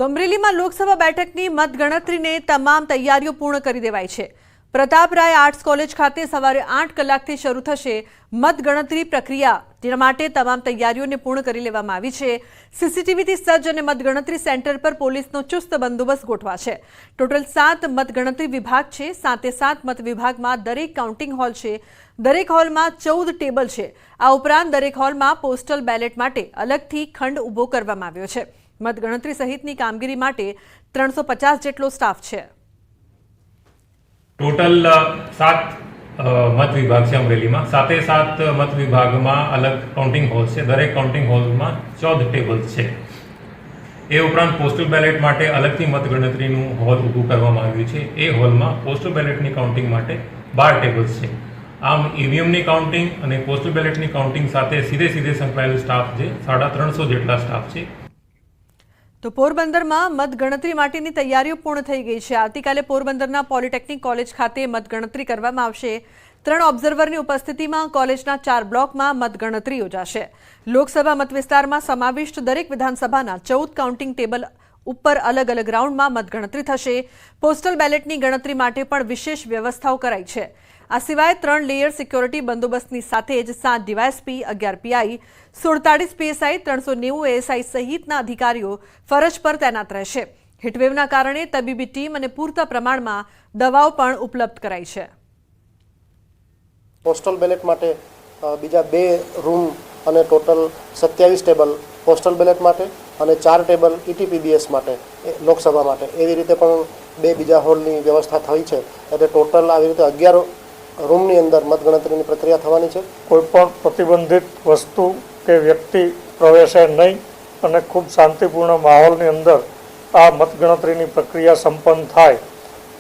તો અમરેલીમાં લોકસભા બેઠકની મતગણતરીને તમામ તૈયારીઓ પૂર્ણ કરી દેવાઈ છે। પ્રતાપરાય આર્ટ્સ કોલેજ ખાતે સવારે 8 કલાકથી શરૂ થશે મતગણતરી પ્રક્રિયા। તેના માટે તમામ તૈયારીઓને પૂર્ણ કરી લેવામાં આવી છે। સીસીટીવીથી સજ્જ અને મતગણતરી સેન્ટર પર પોલીસનો ચુસ્ત બંદોબસ્ત ગોઠવાશે। ટોટલ 7 મતગણતરી વિભાગ છે। 7 મત વિભાગમાં દરેક કાઉન્ટિંગ હોલ છે। દરેક હોલમાં 14 ટેબલ છે। આ ઉપરાંત દરેક હોલમાં પોસ્ટલ બેલેટ માટે અલગથી ખંડ ઊભો કરવામાં આવ્યો છે। मतगणतरी सहितनी कामगीरी माटे 350 जेटलो स्टाफ छे। टोटल 7 मत विभाग है अमरेली में। 7 मत विभाग में अलग काउंटिंग हॉल है। दरेक काउंटिंग हॉल में 14 टेबल्स है। ए उपरांत पोस्टल बेलेट माटे अलगथी मतगणतरी हॉल ऊभू करवामां आव्युं छे। ए हॉल में पोस्टल बेलेटनी काउंटिंग माटे 12 टेबल्स है। आम ईवीएमनी काउंटिंग और पोस्टल बेलेटनी काउंटिंग साथे सीधे संकळायेल स्टाफ है 350 जेटला स्टाफ है। तो पोरबंदर में मतगणतरी माटेनी तैयारीओ पूर्ण थई गई है। आवतीकाले पोरबंदरना पॉलिटेक्निक कॉलेज खाते मतगणतरी करवामां आवशे। 3 ऑब्जर्वरनी उपस्थितिमां कॉलेजना 4 ब्लॉकमां मतगणतरी योजाशे। लोकसभा मतविस्तारमां समाविष्ट दरेक विधानसभाना 14 काउंटिंग टेबल उपर अलग अलग राउंड में मतगणतरी थशे। पोस्टल बेलेटनी गणतरी माटे पण विशेष व्यवस्थाओ कराई छे। आ सिवाय 3 लेयर सिक्योरिटी बंदोबस्तनी साथे ज 7 डीवायएसपी, 11 पीआई, 47 पीएसआई, 390 एएसआई सहितना अधिकारीओ फरज पर तैनात रहेशे। हीटवेवना कारणे तबीबी टीम अने पूरता प्रमाणमां दवाओ पण उपलब्ध कराई छे। पोस्टल बेलेट माटे बीजा 2 रूम अने टोटल 27 टेबल पोस्टल बेलेट माटे अने 4 टेबल ईटीपीबीएस माटे लोकसभा माटे एवी रीते पण 2 बीजा होलनी व्यवस्था थई छे। एटले टोटल आवी रीते 11 रूमनी अंदर मतगणतरीनी प्रक्रिया थवानी छे। कोईपण प्रतिबंधित वस्तु के व्यक्ति प्रवेशे नहीं अने खूब शांतिपूर्ण माहौलनी अंदर आ मतगणतरीनी प्रक्रिया संपन्न थाय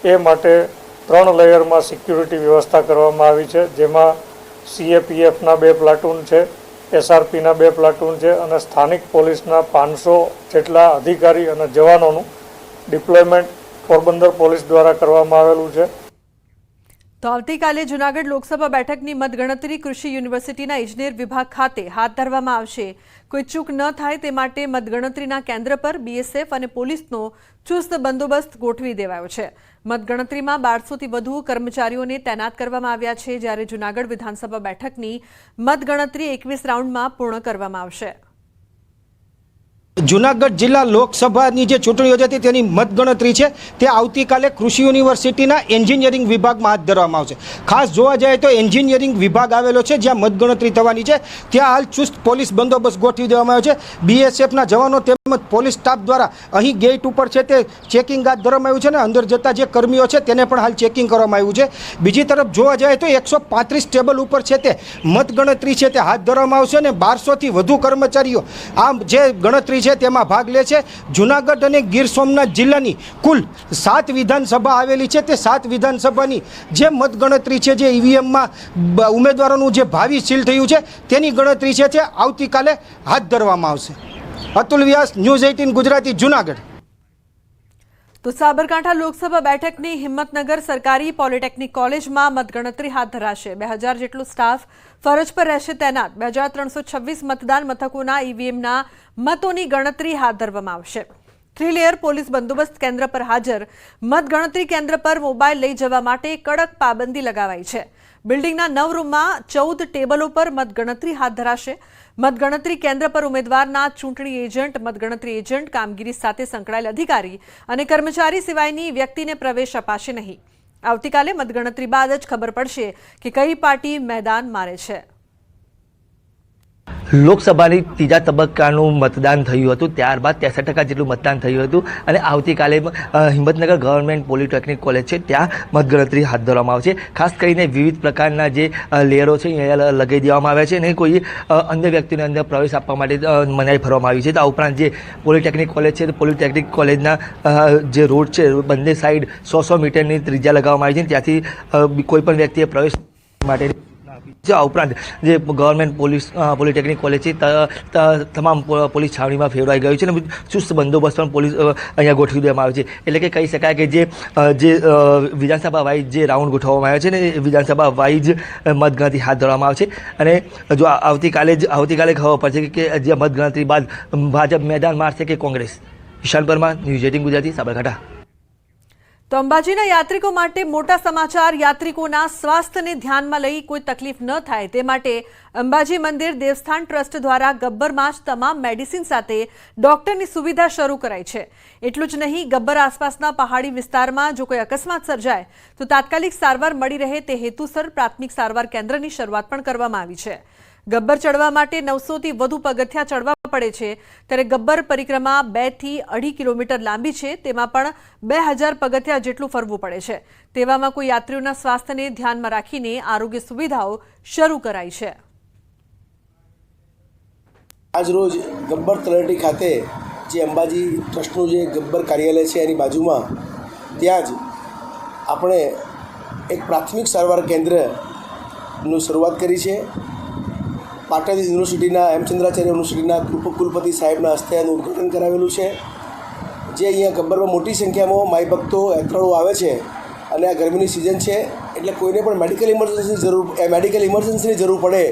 ए माटे 3 लेयरमां सिक्योरिटी व्यवस्था करवामां आवी छे। जेमां सीएपीएफना 2 प्लाटून छे, एसआरपीना 2 प्लाटून छे अने स्थानिक पोलीसना 500 जेटला अधिकारी अने जवानोनुं डिप्लॉयमेंट पोरबंदर पोलीस द्वारा करवामां आवेलुं छे। तो आवतीकाले जूनागढ़ लोकसभा बेठकनी मतगणतरी कृषि यूनिवर्सिटीना इंजीनियर विभाग खाते हाथ धरवामां आवशे। कोई चूक न थाय ते माटे मतगणतरीना केन्द्र पर बीएसएफ अने पोलीसनो चुस्त बंदोबस्त गोठवी देवायो छे। मतगणतरीमां 1200 थी वधु कर्मचारीओने तैनात करवामां आव्या छे। ज्यारे जूनागढ़ विधानसभा बेठकनी मतगणतरी 21 राउंडमां पूर्ण करवामां आवशे। जूनागढ़ जिला लोकसभानी जे चूंटणी योजाती तेनी मतगणतरी है ते आवतीकाले कृषि यूनिवर्सिटीना एंजीनियरिंग विभाग में हाथ धरवामां आवशे। खास जोवा जाए तो एंजीनियरिंग विभाग आवेलो छे ज्यां मतगणतरी थवानी छे त्यां हाल चुस्त पोलीस बंदोबस्त गोठवी देवामां आव्यो छे। बीएसएफना जवानों तेमज पोलीस स्टाफ द्वारा अहीं गेट उपर छे ते चेकिंग हाथ धरवामां आव्युं छे ने अंदर जता जे कर्मीओ छे तेने पण हाल चेकिंग करवामां आव्युं छे। बीजी तरफ जोवा जाए तो 135 टेबल उपर छे ते मतगणतरी छे ते हाथ धरवामां आवशे ने 1200 थी वधु कर्मचारीओ आ जे गणतरी तेमां भाग ले छे। जूनागढ़ अने गीर सोमनाथ जिल्लानी कुल 7 विधानसभा आवेली छे ते 7 विधानसभानी जे मतगणतरी छे जे ईवीएम में उम्मीदवारोनुं जे भावी सील थयुं छे तेनी गणतरी छे ते आवतीकाले हाथ धरवामां आवशे। अतुल व्यास, न्यूज़ 18 गुजराती, जूनागढ़। तो साबरकांठा लोकसभा बेठकनी हिम्मतनगर सरकारी पॉलिटेक्निक कॉलेज में मतगणतरी हाथ धराशे। 2000 जेटलो स्टाफ फरज पर रहेशे तैनात। 2326 मतदान मथकोना ईवीएमना मतोनी गणतरी हाथ धरवामां आवशे। 3 लेयर पोलीस बंदोबस्त केन्द्र पर हाजर। मतगणतरी केन्द्र पर मोबाइल लई जवा माटे कड़क पाबंदी लगावाई छे। बिल्डिंगना 9 रूममां 14 टेबलों पर मतगणतरी हाथ धराशे। मतगणतरी केन्द्र पर उम्मीदवारना चूंटणी एजंट, मतगणतरी एजंट, कामगीरी साथे संकळायेल अधिकारी अने कर्मचारी सिवायनी व्यक्तिने प्रवेश अपाशे नहीं। आवतीकाले मतगणतरी बाद ज खबर पड़शे कि कई पार्टी मैदान मारे छे। लोकसभानी तीजा तबक्कानुं मतदान थयुं हतुं। त्यारबाद 63% जेटલું मतदान થયું હતું અને આવતીકાલે હિંમતનગર ગવર્મેન્ટ પોલિટેકનિક કોલેજ છે ત્યાં મતગણતરી હાથ ધરવામાં આવશે। ખાસ કરીને વિવિધ પ્રકારના જે લેયરો છે અહીંયા લગાવી દેવામાં આવ્યા છે અને કોઈ અન્ય વ્યક્તિને અંદર પ્રવેશ આપવા માટે મનાઈ ફરવામાં આવી છે। તો આ ઉપરાંત જે પોલિટેકનિક કોલેજ છે તો પોલિટેકનિક કોલેજના જે રોડ છે બંને સાઈડ 100 મીટરની ત્રિજ્યા લગાવવામાં આવી છે। ત્યાંથી કોઈ પણ વ્યક્તિએ પ્રવેશ માટે આ ઉપરાંત જે ગવર્મેન્ટ પોલિટેકનિક કોલેજ છે તમામ પોલીસ છાવણીમાં ફેરવાઈ ગયું છે અને ચુસ્ત બંદોબસ્ત પણ પોલીસ અહીંયા ગોઠવી દેવામાં આવ્યો છે। એટલે કે કહી શકાય કે જે વિધાનસભા વાઇઝ જે રાઉન્ડ ગોઠવવામાં આવ્યા છે ને એ વિધાનસભા વાઇઝ મતગણતરી હાથ ધરવામાં આવશે। અને જો આવતીકાલે ખબર પડશે કે જે મતગણતરી બાદ ભાજપ મેદાન મારશે કે કોંગ્રેસ। ઈશાન પરમાર, ન્યૂઝ 18 ગુજરાતી, સાબરકાંઠા. તો અંબાજીના યાત્રિકો માટે મોટા સમાચાર. યાત્રિકોના સ્વાસ્થ્યને ધ્યાનમાં લઈ કોઈ તકલીફ ન થાય તે માટે અંબાજી મંદિર દેવસ્થાન ટ્રસ્ટ દ્વારા ગબ્બરમાં જ તમામ મેડિસિન સાથે ડોક્ટરની સુવિધા શરૂ કરાઈ છે. એટલું જ નહીં, ગબ્બર આસપાસના પહાડી વિસ્તારમાં જો કોઈ અકસ્માત સર્જાય તો તાત્કાલિક સારવાર મળી રહે તે હેતુસર પ્રાથમિક સારવાર કેન્દ્રની શરૂઆત પણ કરવામાં આવી છે. ગબ્બર ચડવા માટે 900થી વધુ પગથિયાં ચડવા પડે છે, ત્યારે ગબ્બર પરિક્રમા 2 થી 2.5 કિલોમીટર લાંબી છે. તેમાં પણ 2000 પગથિયાં જેટલું ફરવું પડે છે. તેવામાં કોઈ યાત્રીઓના સ્વાસ્થ્યને ધ્યાનમાં રાખીને આરોગ્ય સુવિધાઓ શરૂ કરાઈ છે. આજરોજ ગબ્બર તળેટી ખાતે જે અંબાજી ટ્રસ્ટનું જે ગબ્બર કાર્યાલય છે એની બાજુમાં ત્યાં જ આપણે એક પ્રાથમિક સારવાર કેન્દ્રની શરૂઆત કરી છે. પાટણ યુનિવર્સિટીના હેમચંદ્રાચાર્ય યુનિવર્સિટીના કુલપતિ સાહેબના હસ્તે એનું ઉદ્ઘાટન કરાવેલું છે. જે અહીંયા ગબ્બરમાં મોટી સંખ્યામાં માઈ ભક્તો યાત્રાળુઓ આવે છે અને આ ગરમીની સિઝન છે એટલે કોઈને પણ મેડિકલ ઇમરજન્સીની જરૂર પડે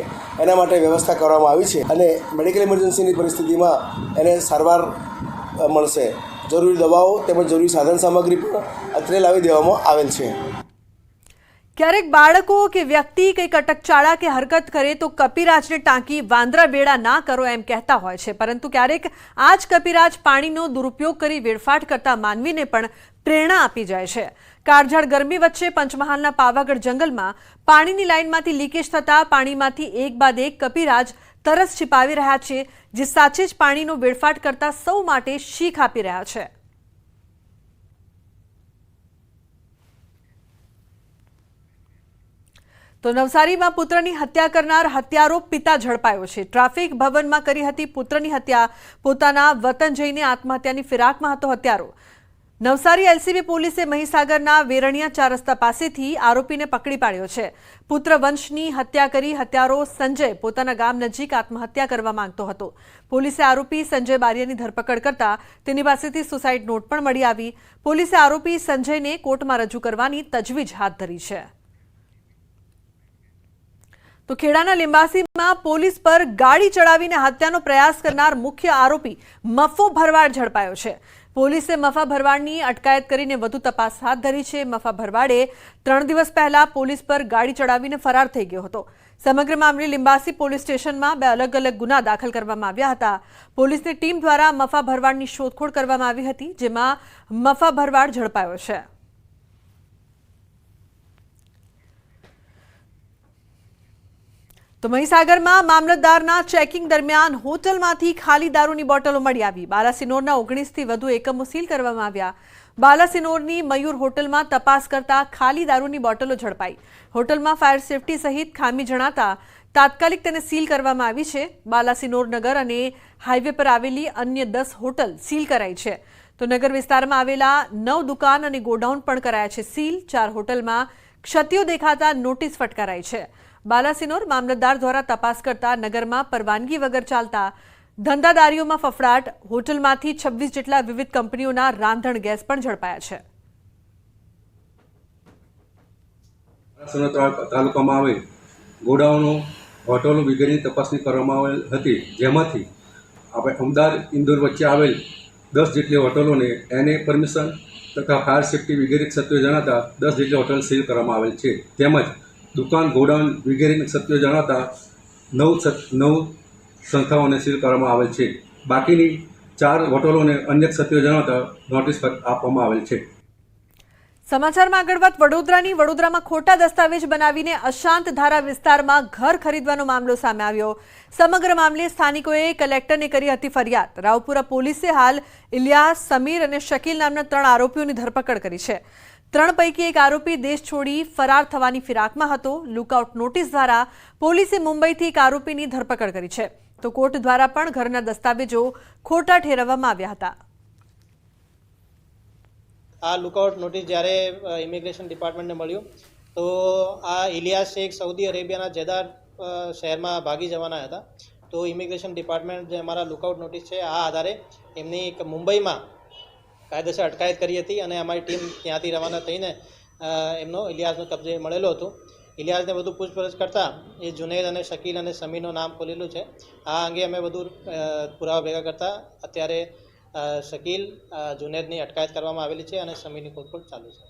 એના માટે વ્યવસ્થા કરવામાં આવી છે અને મેડિકલ ઇમરજન્સીની પરિસ્થિતિમાં એને સારવાર મળશે. જરૂરી દવાઓ તેમજ જરૂરી સાધન સામગ્રી પણ અત્રે લાવી દેવામાં આવેલ છે. ક્યારેક બાળકો કે વ્યક્તિ કંઈક અટકચાળા કે હરકત કરે તો કપિરાજને ટાંકી વાંદરા વેડા ના કરો એમ કહેતા હોય છે, પરંતુ ક્યારેક આ જ કપિરાજ પાણીનો દુરુપયોગ કરી વેડફાટ કરતા માનવીને પણ પ્રેરણા આપી જાય છે. કાળઝાળ ગરમી વચ્ચે પંચમહાલના પાવાગઢ જંગલમાં પાણીની લાઇનમાંથી લીકેજ થતા પાણીમાંથી એક બાદ એક કપિરાજ તરસ छिपाવી રહ્યા છે, જે સાચે જ પાણીનો વેડફાટ કરતા સૌ માટે શીખ આપી રહ્યા છે. તો નવસારીમાં પુત્રની હત્યા કરનાર હત્યારો પિતા ઝડપાયો છે. ટ્રાફિક ભવનમાં કરી હતી પુત્રની હત્યા. પોતાના વતન જઈને આત્મહત્યાની ફિરાકમાં હતો હત્યારો. નવસારી એલસીબી પોલીસે મહીસાગરના વેરણિયા 4 રસ્તા પાસેથી આરોપીને પકડી પાડ્યો છે. પુત્ર વંશની હત્યા કરી હત્યારો સંજય પોતાના ગામ નજીક આત્મહત્યા કરવા માંગતો હતો. પોલીસે આરોપી સંજય બારિયાની ધરપકડ કરતા તેની પાસેથી સુસાઇડ નોટ પણ મળી આવી. પોલીસે આરોપી સંજયને કોર્ટમાં રજૂ કરવાની તજવીજ હાથ ધરી છે. તો ખેડાના લિંબાસીમાં પોલીસ પર ગાડી ચડાવીને હત્યાનો પ્રયાસ કરનાર મુખ્ય આરોપી મફો ભરવાડ ઝડપાયો છે. પોલીસે મફા ભરવાડની અટકાયત કરીને વધુ તપાસ હાથ ધરી છે. મફા ભરવાડે 3 દિવસ પહેલા પોલીસ પર ગાડી ચડાવીને ફરાર થઈ ગયો હતો. સમગ્ર મામલે લિંબાસી પોલીસ સ્ટેશનમાં 2 અલગ અલગ ગુના દાખલ કરવામાં આવ્યા હતા. પોલીસની ટીમ દ્વારા મફા ભરવાડની શોધખોળ કરવામાં આવી હતી, જેમાં મફા ભરવાડ ઝડપાયો છે. તો મહીસાગરમાં મામલતદારના ચેકિંગ દરમિયાન હોટલમાંથી ખાલી દારૂની બોટલો મળી આવી. બાલાસિનોરના 19થી વધુ એકમો સીલ કરવામાં આવ્યા. બાલાસિનોરની મયુર હોટલમાં તપાસ કરતા ખાલી દારૂની બોટલો ઝડપાઈ. હોટલમાં ફાયર સેફટી સહિત ખામી જણાતા તાત્કાલિક તેને સીલ કરવામાં આવી છે. બાલાસિનોર નગર અને હાઈવે પર આવેલી અન્ય 10 હોટલ સીલ કરાઈ છે. તો નગર વિસ્તારમાં આવેલા 9 દુકાન અને ગોડાઉન પણ કરાયા છે સીલ. 4 હોટલમાં ક્ષતિઓ દેખાતા નોટિસ ફટકારાઈ છે. બાલાસિનોર મામલતદાર દ્વારા તપાસ કરતા નગરમાં પરવાનગી વગર ચાલતા ધંધાદારીઓમાં ફફડાટ. હોટલમાંથી 26 જેટલા વિવિધ કંપનીઓના રાંધણ ગેસ પણ ઝડપાયા છે. તાલુકામાં આવેલ ગોડાઉનો, હોટલો વગેરેની તપાસણી કરવામાં આવેલ હતી, જેમાંથી આપણે અમદાવાદ ઇન્દોર વચ્ચે આવેલ 10 જેટલી હોટલોને એને પરમિશન તથા ફાયર સેફટી વગેરે ક્ષતિઓ જણાતા 10 જેટલી હોટલ સીલ કરવામાં આવેલ છે. તેમજ દુકાન, ગોડાઉન વગેરેની ક્ષતિઓ જણાતા 9 સંસ્થાઓને સીલ કરવામાં આવેલ છે. બાકીની 4 હોટલોને અન્ય ક્ષતિઓ જણાતા નોટિસ આપવામાં આવેલ છે. સમાચારમાં આગળ વાત વડોદરામાં ખોટા દસ્તાવેજ બનાવીને અશાંત ધારા વિસ્તારમાં ઘર ખરીદવાનો મામલો સામે આવ્યો. સમગ્ર મામલે સ્થાનિકોએ કલેક્ટરને કરી હતી ફરિયાદ. રાવપુરા પોલીસે હાલ ઇલિયાસ, સમીર અને શકીલ નામના 3 આરોપીઓની ધરપકડ કરી છે. 3 પૈકી એક આરોપી દેશ છોડી ફરાર થવાની ફિરાકમાં હતો. લુકઆઉટ નોટિસ દ્વારા પોલીસે મુંબઈથી એક આરોપીની ધરપકડ કરી છે. તો કોર્ટ દ્વારા પણ ઘરના દસ્તાવેજો ખોટા ઠેરવવામાં આવ્યા હતા. આ લુકઆઉટ નોટિસ જ્યારે ઇમિગ્રેશન ડિપાર્ટમેન્ટને મળ્યું તો આ ઇલિયાસ શેખ સાઉદી અરેબિયાના જેદાર શહેરમાં ભાગી જવાના હતા. તો ઇમિગ્રેશન ડિપાર્ટમેન્ટ જે અમારા લુકઆઉટ નોટિસ છે આ આધારે એમની એક મુંબઈમાં કાયદેસર અટકાયત કરી હતી અને અમારી ટીમ ત્યાંથી રવાના થઈને એમનો ઇલિયાસનો કબજે મળેલો હતો. ઇલિયાસને વધુ પૂછપરછ કરતાં એ જુનેદ અને શકીલ અને સમીરનું નામ ખોલેલું છે. આ અંગે અમે વધુ પુરાવા ભેગા કરતા અત્યારે શકીલ જુનેદની અટકાયત કરવામાં આવેલી છે અને સમીરની શોધખોળ ચાલુ છે.